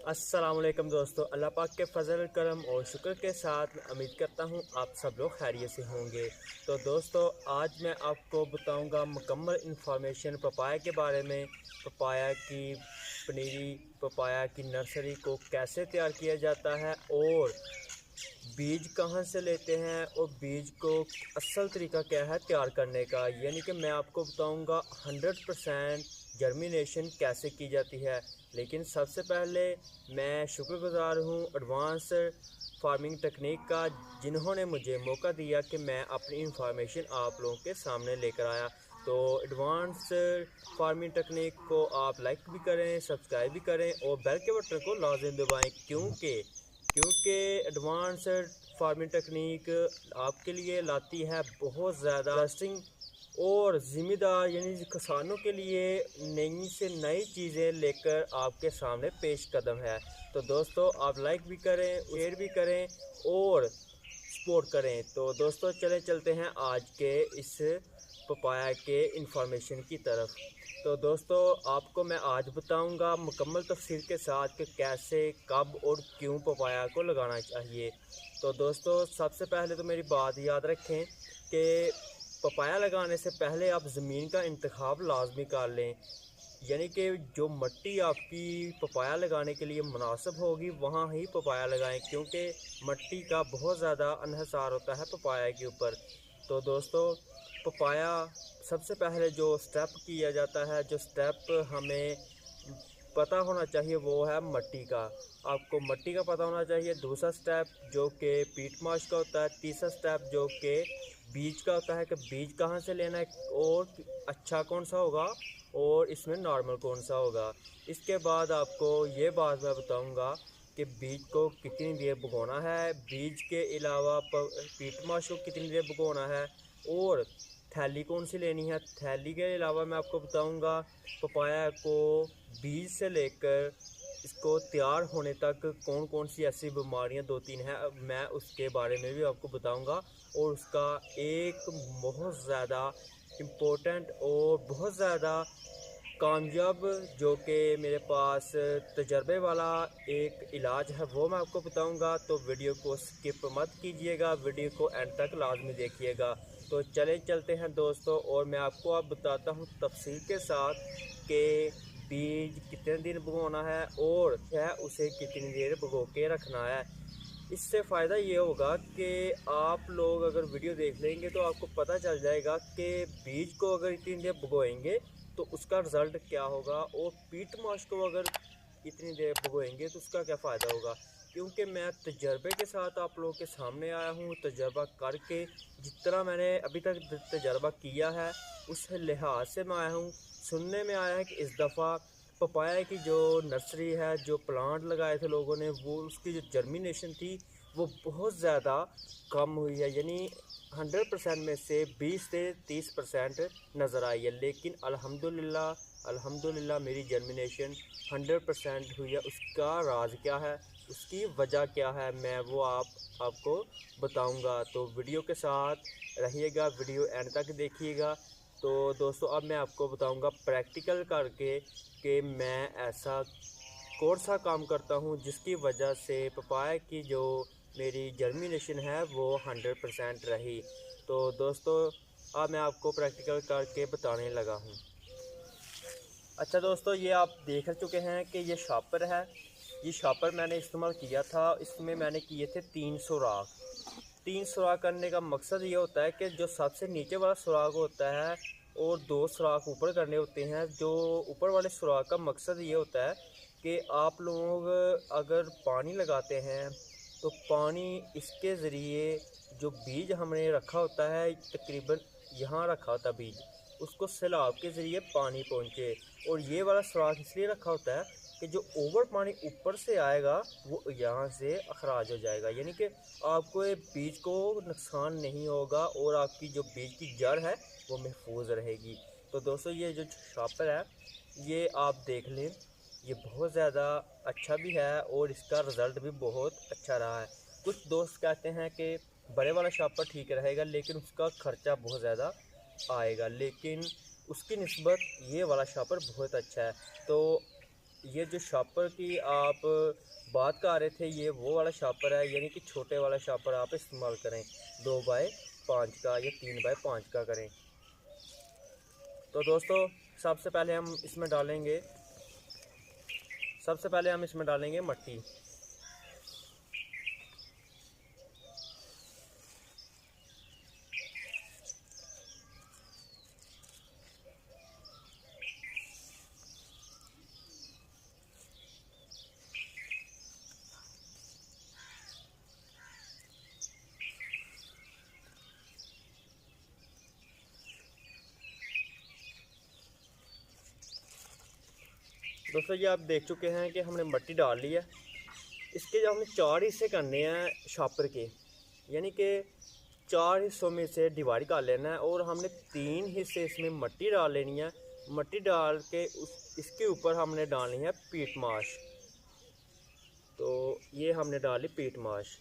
अस्सलाम वालेकुम दोस्तों, अल्लाह पाक के फ़ज़ल करम और शुक्र के साथ मैं उम्मीद करता हूँ आप सब लोग खैरियत से होंगे। तो दोस्तों, आज मैं आपको बताऊँगा मुकम्मल इन्फॉर्मेशन पपाया के बारे में। पपाया की पनीरी, पपाया की नर्सरी को कैसे तैयार किया जाता है और बीज कहाँ से लेते हैं और बीज को असल तरीका क्या है तैयार करने का। यानी कि मैं आपको बताऊंगा 100% जर्मिनेशन कैसे की जाती है। लेकिन सबसे पहले मैं शुक्रगुजार हूँ एडवांस फार्मिंग टेक्निक का, जिन्होंने मुझे मौका दिया कि मैं अपनी इंफॉर्मेशन आप लोगों के सामने लेकर आया। तो एडवांस फार्मिंग टेक्निक को आप लाइक भी करें, सब्सक्राइब भी करें और बेल के बटन को लाजिम दबाएं, क्योंकि एडवांस्ड फार्मिंग टेक्निक आपके लिए लाती है बहुत ज़्यादा इंटरेस्टिंग और ज़िम्मेदार, यानी किसानों के लिए नई से नई चीज़ें लेकर आपके सामने पेश कदम है। तो दोस्तों, आप लाइक भी करें, शेयर भी करें और सपोर्ट करें। तो दोस्तों, चलते हैं आज के इस पपाया के इंफॉर्मेशन की तरफ। तो दोस्तों, आपको मैं आज बताऊंगा मुकम्मल तफसील के साथ कि कैसे, कब और क्यों पपाया को लगाना चाहिए। तो दोस्तों, सबसे पहले तो मेरी बात याद रखें कि पपाया लगाने से पहले आप ज़मीन का इंतखाब लाजमी कर लें। यानी कि जो मिट्टी आपकी पपाया लगाने के लिए मुनासिब होगी वहाँ ही पपाया लगाएं, क्योंकि मिट्टी का बहुत ज़्यादा इन्हिसार होता है पपाया के ऊपर। तो दोस्तों, पपाया सबसे पहले जो स्टेप किया जाता है, जो स्टेप हमें पता होना चाहिए वो है मिट्टी का। आपको मिट्टी का पता होना चाहिए। दूसरा स्टेप जो कि पीट माश का होता है। तीसरा स्टेप जो कि बीज का होता है कि बीज कहाँ से लेना है और अच्छा कौन सा होगा और इसमें नॉर्मल कौन सा होगा। इसके बाद आपको ये बात मैं बताऊंगा कि बीज को कितनी देर भगोना है, बीज के अलावा पीट माश को कितनी देर भगोना है और थैली कौन सी लेनी है। थैली के अलावा मैं आपको बताऊंगा पपाया को बीज से लेकर इसको तैयार होने तक कौन कौन सी ऐसी बीमारियां दो तीन हैं, मैं उसके बारे में भी आपको बताऊंगा। और उसका एक बहुत ज़्यादा इम्पोर्टेंट और बहुत ज़्यादा कामयाब, जो कि मेरे पास तजर्बे वाला एक इलाज है, वो मैं आपको बताऊंगा। तो वीडियो को स्किप मत कीजिएगा, वीडियो को एंड तक लाजमी देखिएगा। तो चलते हैं दोस्तों, और मैं आपको अब बताता हूँ तफसील के साथ कि बीज कितने दिन भिगोना है और है उसे कितनी देर भिगो के रखना है। इससे फ़ायदा ये होगा कि आप लोग अगर वीडियो देख लेंगे तो आपको पता चल जाएगा कि बीज को अगर इतनी देर भिगोएंगे तो उसका रिज़ल्ट क्या होगा, और पीट माश को अगर इतनी देर भिगोएंगे तो उसका क्या फ़ायदा होगा। क्योंकि मैं तजर्बे के साथ आप लोगों के सामने आया हूँ, तजर्बा करके जितना मैंने अभी तक तजर्बा किया है उस लिहाज से मैं आया हूँ। सुनने में आया है कि इस दफ़ा पपाया की जो नर्सरी है, जो प्लांट लगाए थे लोगों ने, वो उसकी जो जर्मिनेशन थी वो बहुत ज़्यादा कम हुई है। यानी 100% में से 20 से 30% नज़र आई है। लेकिन अल्हम्दुलिल्लाह मेरी जर्मिनेशन 100% हुई है। उसका राज क्या है, उसकी वजह क्या है, मैं वो आपको बताऊंगा। तो वीडियो के साथ रहिएगा, वीडियो एंड तक देखिएगा। तो दोस्तों, अब मैं आपको बताऊंगा प्रैक्टिकल करके कि मैं ऐसा कौन सा काम करता हूँ जिसकी वजह से पपाया की जो मेरी जर्मिनेशन है वो 100% रही। तो दोस्तों, अब मैं आपको प्रैक्टिकल करके बताने लगा हूँ। अच्छा दोस्तों, ये आप देख चुके हैं कि ये शॉपर है। ये शॉपर मैंने इस्तेमाल किया था, इसमें मैंने किए थे 3 सुराख। 3 सुराख करने का मकसद ये होता है कि जो सबसे नीचे वाला सुराख होता है और 2 सुराख ऊपर करने होते हैं। जो ऊपर वाले सुराख का मकसद ये होता है कि आप लोग अगर पानी लगाते हैं तो पानी इसके ज़रिए, जो बीज हमने रखा होता है तकरीबन यहाँ रखा होता बीज, उसको सैलाब के ज़रिए पानी पहुँचे। और ये वाला सुराख इसलिए रखा होता है कि जो ओवर पानी ऊपर से आएगा वो यहाँ से अखराज हो जाएगा, यानी कि आपको ये बीज को नुकसान नहीं होगा और आपकी जो बीज की जड़ है वो महफूज रहेगी। तो दोस्तों, ये जो शॉपर है ये आप देख लें, ये बहुत ज़्यादा अच्छा भी है और इसका रिज़ल्ट भी बहुत अच्छा रहा है। कुछ दोस्त कहते हैं कि बड़े वाला शॉपर ठीक रहेगा लेकिन उसका ख़र्चा बहुत ज़्यादा आएगा, लेकिन उसकी निस्बत ये वाला शॉपर बहुत अच्छा है। तो ये जो शॉपर की आप बात कर रहे थे, ये वो वाला शॉपर है, यानी कि छोटे वाला शॉपर आप इस्तेमाल करें। 2x5 का या 3x5 का करें। तो दोस्तों सबसे पहले हम इसमें डालेंगे मट्टी। दोस्तों ये आप देख चुके हैं कि हमने मट्टी डाल ली है। इसके जो हमने 4 हिस्से करने हैं शॉपर के, यानी कि 4 हिस्सों में से डिवाइड कर लेना है और हमने 3 हिस्से इसमें मट्टी डाल लेनी है। मट्टी डाल के इसके ऊपर हमने डालनी है पीट माश। तो ये हमने डाली पीट माश।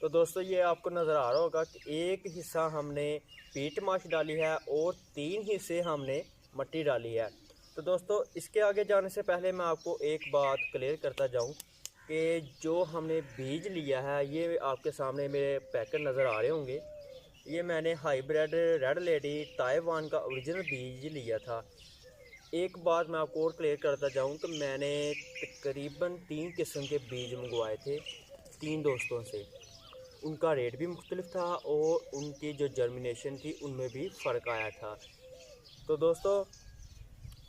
तो दोस्तों ये आपको नज़र आ रहा होगा कि एक हिस्सा हमने पीट माश डाली है और 3 हिस्से हमने मट्टी डाली है। तो दोस्तों इसके आगे जाने से पहले मैं आपको एक बात क्लियर करता जाऊं कि जो हमने बीज लिया है, ये आपके सामने मेरे पैकेट नज़र आ रहे होंगे। ये मैंने हाइब्रिड रेड लेडी ताइवान का ओरिजिनल बीज लिया था। एक बात मैं आपको और क्लियर करता जाऊं तो मैंने तकरीबन 3 किस्म के बीज मंगवाए थे 3 दोस्तों से। उनका रेट भी मुख्तलिफ था और उनकी जो जर्मिनेशन थी उनमें भी फ़र्क आया था। तो दोस्तों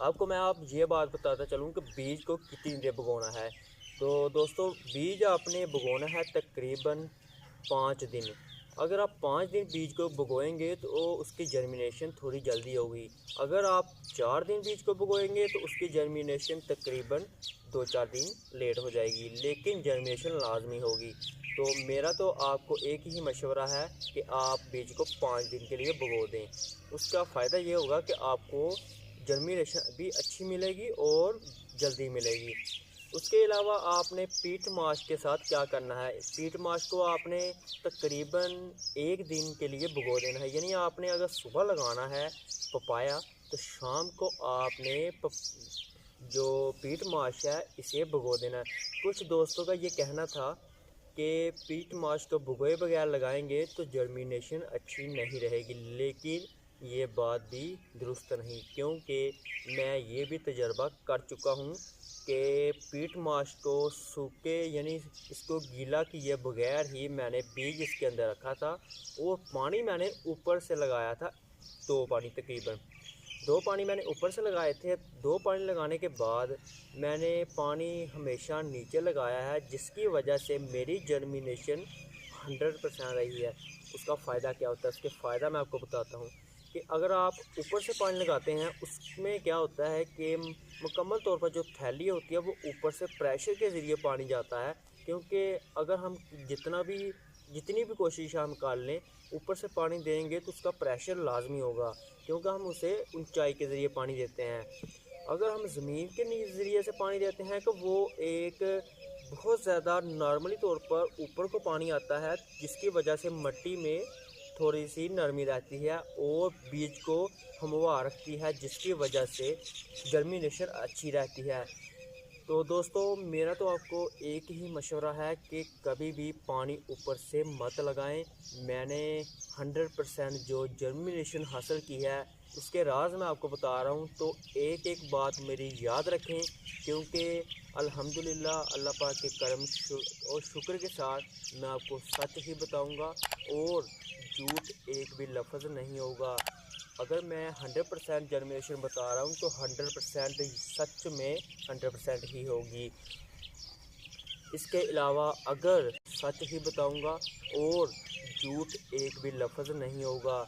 आपको मैं ये बात बताता चलूँ कि बीज को कितनी देर भिगोना है। तो दोस्तों बीज आपने भिगोना है तकरीबन 5 दिन। अगर आप 5 दिन बीज को भिगोएंगे तो उसकी जर्मिनेशन थोड़ी जल्दी होगी। अगर आप 4 दिन बीज को भिगोएंगे तो उसकी जर्मिनेशन तकरीबन 2-4 दिन लेट हो जाएगी, लेकिन जर्मिनेशन लाजमी होगी। तो मेरा तो आपको एक ही मशवरा है कि आप बीज को 5 दिन के लिए भिगो दें। उसका फ़ायदा ये होगा कि आपको जर्मिनेशन भी अच्छी मिलेगी और जल्दी मिलेगी। उसके अलावा आपने पीट माश के साथ क्या करना है, पीट माश को आपने तकरीबन 1 दिन के लिए भिगो देना है। यानी आपने अगर सुबह लगाना है पपाया तो शाम को आपने जो पीट माश है इसे भिगो देना है। कुछ दोस्तों का ये कहना था कि पीट माश को भिगोए बगैर लगाएंगे तो जर्मिनेशन अच्छी नहीं रहेगी, लेकिन ये बात भी दुरुस्त नहीं, क्योंकि मैं ये भी तजर्बा कर चुका हूँ कि पीट माश को सूखे यानी इसको गीला किए बगैर ही मैंने बीज इसके अंदर रखा था और पानी मैंने ऊपर से लगाया था 2 पानी, तकरीबन 2 पानी मैंने ऊपर से लगाए थे। 2 पानी लगाने के बाद मैंने पानी हमेशा नीचे लगाया है, जिसकी वजह से मेरी जर्मिनेशन 100% रही है। उसका फ़ायदा क्या होता है, उसके फ़ायदा मैं आपको बताता हूँ कि अगर आप ऊपर से पानी लगाते हैं उसमें क्या होता है कि मुकम्मल तौर पर जो थैली होती है वो ऊपर से प्रेशर के ज़रिए पानी जाता है। क्योंकि अगर हम जितनी भी कोशिश हम कर लें ऊपर से पानी देंगे तो उसका प्रेशर लाजमी होगा, क्योंकि हम उसे ऊंचाई के ज़रिए पानी देते हैं। अगर हम ज़मीन के ज़रिए से पानी देते हैं तो वो एक बहुत ज़्यादा नॉर्मली तौर पर ऊपर को पानी आता है, जिसकी वजह से मिट्टी में थोड़ी सी नरमी रहती है और बीज को हमवार रखती है, जिसकी वजह से जर्मिनेशन अच्छी रहती है। तो दोस्तों मेरा तो आपको एक ही मशवरा है कि कभी भी पानी ऊपर से मत लगाएं। मैंने 100% जो जर्मिनेशन हासिल की है उसके राज मैं आपको बता रहा हूं। तो एक एक बात मेरी याद रखें, क्योंकि अल्हम्दुलिल्लाह अल्लाह पाक के करम और शुक्र के साथ मैं आपको सच ही बताऊंगा और झूठ एक भी लफ्ज़ नहीं होगा। अगर मैं 100% जर्मिनेशन बता रहा हूँ तो 100% सच में 100% ही होगी। इसके अलावा अगर सच ही बताऊँगा और झूठ एक भी लफ्ज़ नहीं होगा।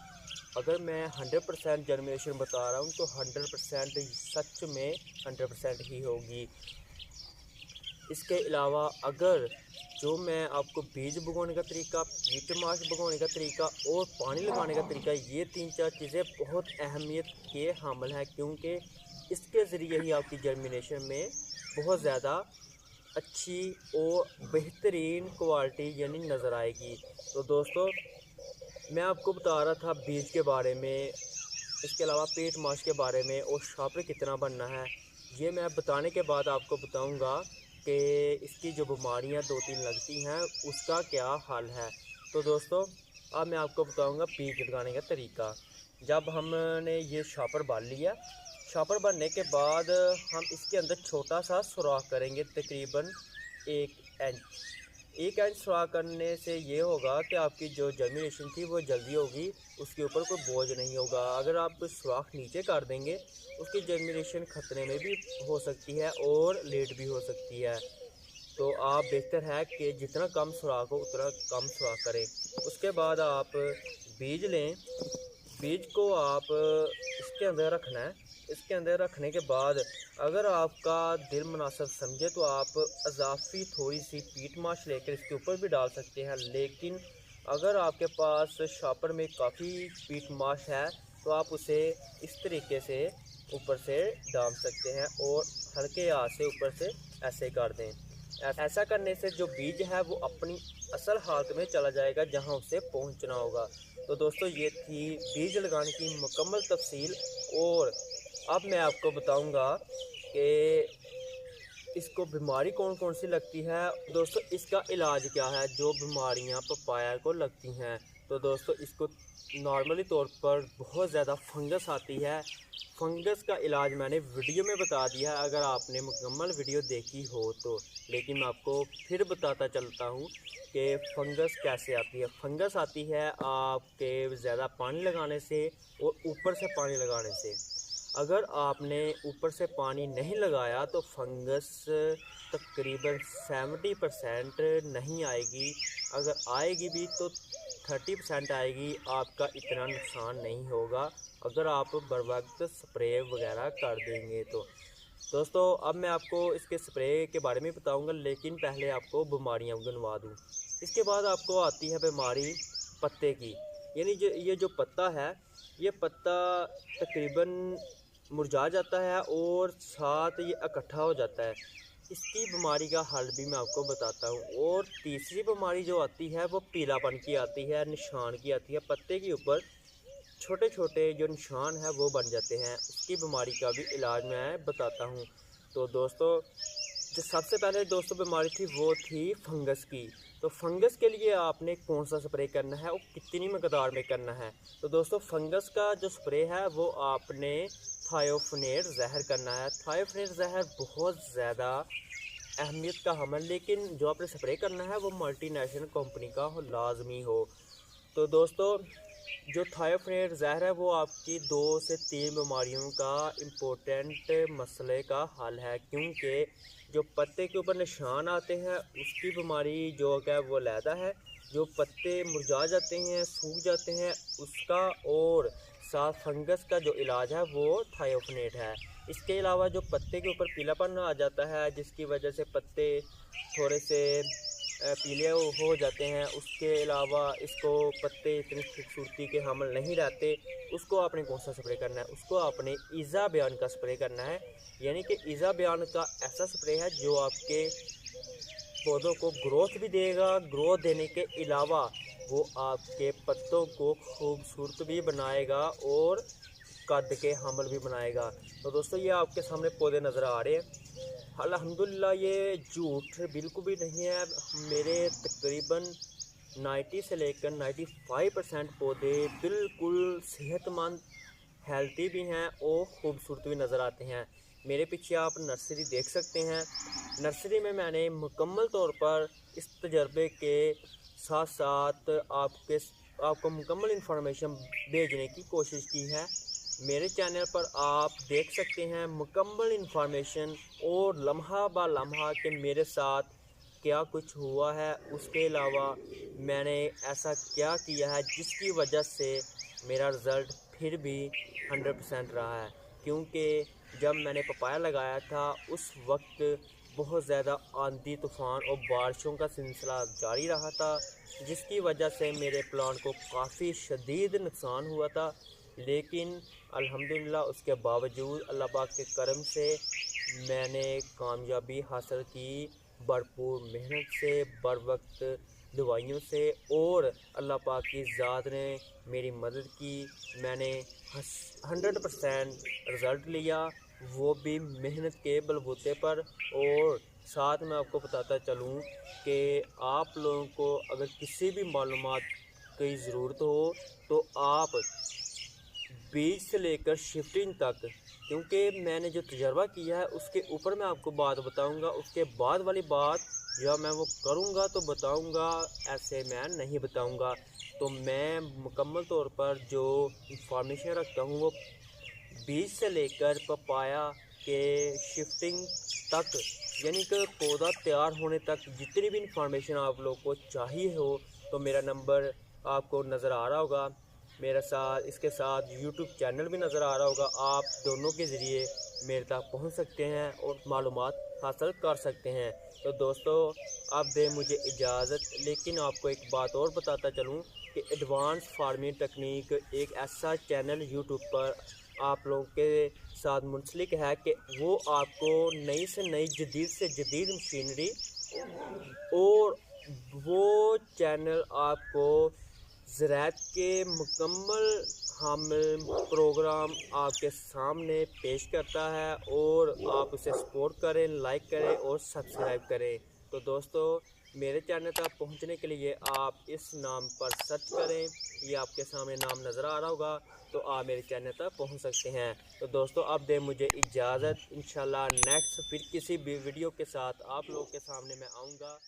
अगर मैं 100% जर्मिनेशन बता रहा हूँ तो 100% सच में 100% ही होगी। इसके अलावा अगर जो मैं आपको बीज भगोने का तरीका, कीटनाशक भगोने का तरीका और पानी लगाने का तरीका, ये 3-4 चीज़ें बहुत अहमियत के हामिल हैं, क्योंकि इसके ज़रिए ही आपकी जर्मिनेशन में बहुत ज़्यादा अच्छी और बेहतरीन क्वालिटी यानी नज़र आएगी। तो दोस्तों मैं आपको बता रहा था बीज के बारे में इसके अलावा पीट माश के बारे में और शॉपर कितना बनना है, ये मैं बताने के बाद आपको बताऊंगा कि इसकी जो बीमारियां 2-3 लगती हैं उसका क्या हल है। तो दोस्तों अब मैं आपको बताऊंगा पीट लगाने का तरीका। जब हमने ये शॉपर बाल लिया, शॉपर बनने के बाद हम इसके अंदर छोटा सा सुराख करेंगे, तकरीबन 1 इंच सुराख करने से ये होगा कि आपकी जो जर्मिनेशन थी वो जल्दी होगी, उसके ऊपर कोई बोझ नहीं होगा। अगर आप सुराख नीचे कर देंगे उसकी जर्मिनेशन खतरे में भी हो सकती है और लेट भी हो सकती है। तो आप बेहतर है कि जितना कम सुराख हो उतना कम सुराख करें। उसके बाद आप बीज लें, बीज को आप इसके अंदर रखना है। इसके अंदर रखने के बाद अगर आपका दिल मुनासिब समझे तो आप अजाफी थोड़ी सी पीट माश लेकर इसके ऊपर भी डाल सकते हैं, लेकिन अगर आपके पास शॉपर में काफ़ी पीट माश है तो आप उसे इस तरीके से ऊपर से डाल सकते हैं और हल्के हाथ से ऊपर से ऐसे कर दें। ऐसा करने से जो बीज है वो अपनी असल हालत में चला जाएगा जहां उसे पहुंचना होगा। तो दोस्तों ये थी बीज लगाने की मुकम्मल तफसील। और अब मैं आपको बताऊंगा कि इसको बीमारी कौन कौन सी लगती है। दोस्तों इसका इलाज क्या है जो बीमारियां पपाया को लगती हैं। तो दोस्तों इसको नॉर्मली तौर पर बहुत ज़्यादा फंगस आती है। फंगस का इलाज मैंने वीडियो में बता दिया है अगर आपने मुकम्मल वीडियो देखी हो तो, लेकिन मैं आपको फिर बताता चलता हूँ कि फंगस कैसे आती है। फंगस आती है आपके ज़्यादा पानी लगाने से और ऊपर से पानी लगाने से। अगर आपने ऊपर से पानी नहीं लगाया तो फंगस तकरीबन 70% नहीं आएगी, अगर आएगी भी तो 30% आएगी। आपका इतना नुकसान नहीं होगा अगर आप बर वक्त स्प्रे वगैरह कर देंगे तो। दोस्तों अब मैं आपको इसके स्प्रे के बारे में बताऊंगा, लेकिन पहले आपको बीमारियां गिनवा दूं। इसके बाद आपको आती है बीमारी पत्ते की, यानी ये जो पत्ता है, ये पत्ता तकरीबन मुरझा जाता है और साथ ये इकट्ठा हो जाता है। इसकी बीमारी का हल भी मैं आपको बताता हूँ। और तीसरी बीमारी जो आती है वो पीलापन की आती है, निशान की आती है, पत्ते के ऊपर छोटे छोटे जो निशान है वो बन जाते हैं। उसकी बीमारी का भी इलाज मैं बताता हूँ। तो दोस्तों जो सबसे पहले दोस्तों बीमारी थी वो थी फंगस की। तो फंगस के लिए आपने कौन सा स्प्रे करना है और कितनी मकदार में करना है। तो दोस्तों फंगस का जो स्प्रे है वो आपने थायोफनेट जहर करना है। थायोफनेट जहर बहुत ज़्यादा अहमियत का हमल, लेकिन जो आपने स्प्रे करना है वो मल्टीनेशनल कंपनी का हो, लाजमी हो। तो दोस्तों जो थायोफनेट जहर है वो आपकी 2 से 3 बीमारियों का इम्पोर्टेंट मसले का हल है, क्योंकि जो पत्ते के ऊपर निशान आते हैं उसकी बीमारी जो है वो लैदा है, जो पत्ते मुरझा जाते हैं सूख जाते हैं उसका, और साथ फंगस का जो इलाज है वो थायोफनेट है। इसके अलावा जो पत्ते के ऊपर पीलापन आ जाता है जिसकी वजह से पत्ते थोड़े से पीले हो जाते हैं, उसके अलावा इसको पत्ते इतनी खूबसूरती के हमल नहीं रहते, उसको आपने कौन सा स्प्रे करना है, उसको आपने ईज़ा बयान का स्प्रे करना है। यानी कि ईज़ा बयान का ऐसा स्प्रे है जो आपके पौधों को ग्रोथ भी देगा, ग्रोथ देने के अलावा वो आपके पत्तों को खूबसूरत भी बनाएगा और कद के हमल भी बनाएगा। तो दोस्तों ये आपके सामने पौधे नज़र आ रहे हैं। अल्हम्दुलिल्लाह ये झूठ बिल्कुल भी नहीं है। मेरे तकरीबन 90 से लेकर 95% पौधे बिल्कुल सेहतमंद, हेल्थी भी हैं और ख़ूबसूरत भी नज़र आते हैं। मेरे पीछे आप नर्सरी देख सकते हैं। नर्सरी में मैंने मुकम्मल तौर पर इस तजर्बे के साथ साथ आपको मुकम्मल इन्फॉर्मेशन भेजने की कोशिश की है। मेरे चैनल पर आप देख सकते हैं मुकम्मल इन्फॉर्मेशन और लम्हा बा लम्हा के मेरे साथ क्या कुछ हुआ है, उसके अलावा मैंने ऐसा क्या किया है जिसकी वजह से मेरा रिज़ल्ट फिर भी 100% रहा है। क्योंकि जब मैंने पपाया लगाया था उस वक्त बहुत ज़्यादा आंधी तूफ़ान और बारिशों का सिलसिला जारी रहा था, जिसकी वजह से मेरे प्लांट को काफ़ी शदीद नुकसान हुआ था। लेकिन अल्हम्दुलिल्लाह उसके बावजूद अल्लाह पाक के करम से मैंने कामयाबी हासिल की। भरपूर मेहनत से बर वक्त दवाइयों से और अल्लाह पाक की ज़ात ने मेरी मदद की। मैंने 100% रिज़ल्ट लिया, वो भी मेहनत के बलबूते पर। और साथ में आपको बताता चलूँ कि आप लोगों को अगर किसी भी मालूमात की ज़रूरत हो तो आप बीज से लेकर शिफ्टिंग तक, क्योंकि मैंने जो तजर्बा किया है उसके ऊपर मैं आपको बात बताऊंगा। उसके बाद वाली बात जब मैं वो करूंगा तो बताऊंगा, ऐसे मैं नहीं बताऊंगा। तो मैं मुकम्मल तौर पर जो इंफॉर्मेशन रखता हूँ वो बीज से लेकर पपाया के शिफ्टिंग तक, यानी कि पौधा तैयार होने तक जितनी भी इंफॉर्मेशन आप लोग को चाहिए हो तो मेरा नंबर आपको नज़र आ रहा होगा। मेरे साथ इसके साथ यूट्यूब चैनल भी नज़र आ रहा होगा। आप दोनों के ज़रिए मेरे तक पहुंच सकते हैं और मालूमात हासिल कर सकते हैं। तो दोस्तों अब दे मुझे इजाज़त, लेकिन आपको एक बात और बताता चलूँ कि एडवांस फार्मिंग टेक्निक एक ऐसा चैनल यूट्यूब पर आप लोगों के साथ मुंसलिक है कि वो आपको नई से नई जदीद से जदीद मशीनरी, और वो चैनल आपको ज़राअत के मुकम्मल हामिल प्रोग्राम आपके सामने पेश करता है। और आप उसे सपोर्ट करें, लाइक करें और सब्सक्राइब करें। तो दोस्तों मेरे चैनल तक पहुंचने के लिए आप इस नाम पर सर्च करें, ये आपके सामने नाम नज़र आ रहा होगा, तो आप मेरे चैनल तक पहुंच सकते हैं। तो दोस्तों अब दे मुझे इजाज़त, इंशाल्लाह नेक्स्ट फिर किसी भी वीडियो के साथ आप लोगों के सामने मैं आऊँगा।